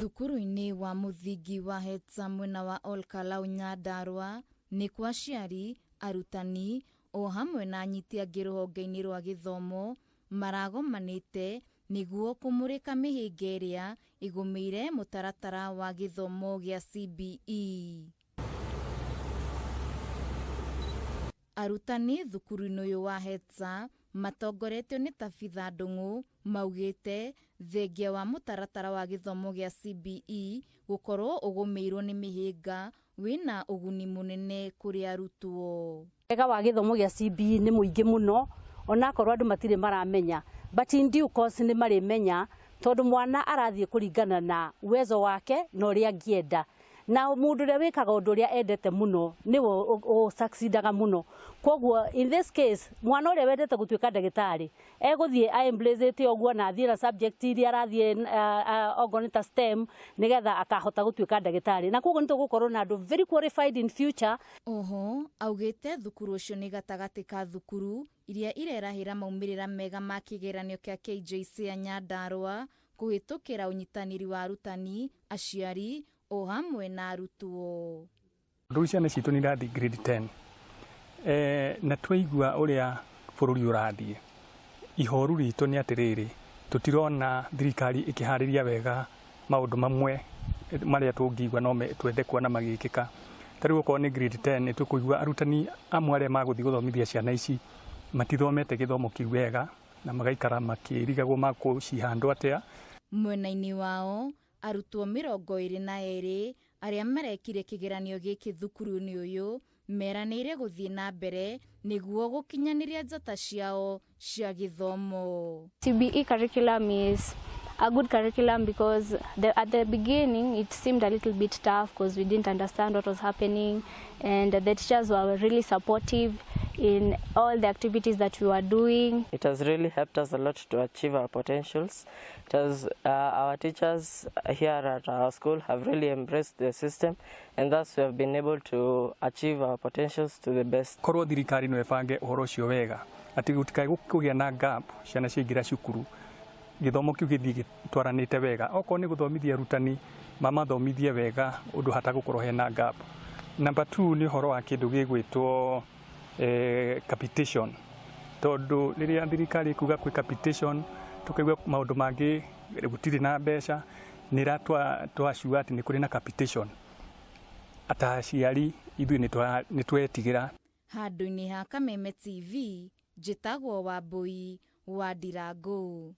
Thukuru-ini wa muthingi wa Hetsa mwena wa Olkalau Nyandarua ni kwa aciari, arutani o hamwe na anyiti angi ruhonge-ini rwa githomo maragomanite niguo kumurika mihinga iria igumiire mutaratara wa githomo gia CBE. Arutani thukuru-ini uyu wa Hetsa matongoretio ni tabitha ndungu maugite thengia wa mutaratara wa githomo gia CBE gukorwo ugumiirwo ni mihinga wina uguni munene kuri arutwo. Wega wa githomo gia CBE ni muingi muno ona korwo andu matire maramenya, but in due course ni marimenya tondu mwana arathie kuringana na uwezo wake na uria angienda, na mundu uria wikaga undu uria endete muno niwo succeedaga muno. Koguo in this case mwana uria wendete gutuika ndagitari eguthie embrace oguo na athie na subject iria arathie ogonita STEM nigetha akahota gutuika ndagitari, na koguo nitugukorwo na andu very qualified in future. Oho augite thukuru ucio ni gatagati ka thukuru iria irerahira maumirira mega ma kigeranio kia KJC ya Nyandarua kuhitukira unyitaniri wa arutani, aciari o hamwe na arutwo. Ciana citu ni rathi grade 10 na twaigua uria bururi urathie ihoru ritu ni atiriri tutirona thirikari ikihariria wega maundu mamwe maria tungigwa no twende kuona magikika. Tariu ko ni grade 10 tukuigua arutani amwe aria maguthi guthomithia ciana ici matithomete githomo kiu wega na magaikara makirigagwo makucihandwo atia. Mwena-ini wao arutwo 22 aria marekire kigeranio giki thukuru-ini uyu meranire guthie na mbere niguo gukinyaniria njata ciao cia githomo. CBE curriculum is a good curriculum because at the beginning it seemed a little bit tough because we didn't understand what was happening, and the teachers were really supportive in all the activities that we were doing. It has really helped us a lot to achieve our potentials. It has, our teachers here at our school have really embraced the system, and thus we have been able to achieve our potentials to the best. Korwo thirikari no ebange uhoro ucio wega ati gutikai gukugia na gap ciana ciingira cukuru githomo kiu githii gitwaranite wega, oko ni guthomithia arutani mamathomithie wega undu hata gukorwo hena gap. Number 2 ni horo wa kindu gigwitwo capitation, tondu riria thirikari kuga kwi capitation tukaigua maundu mangi gutiri na mbeca nira twacua ati ni kuri na capitation ata aciari ithui ni twetigira. Handu-ini ha Kameme TV, Jitagwo Wambui wa Ndirangu.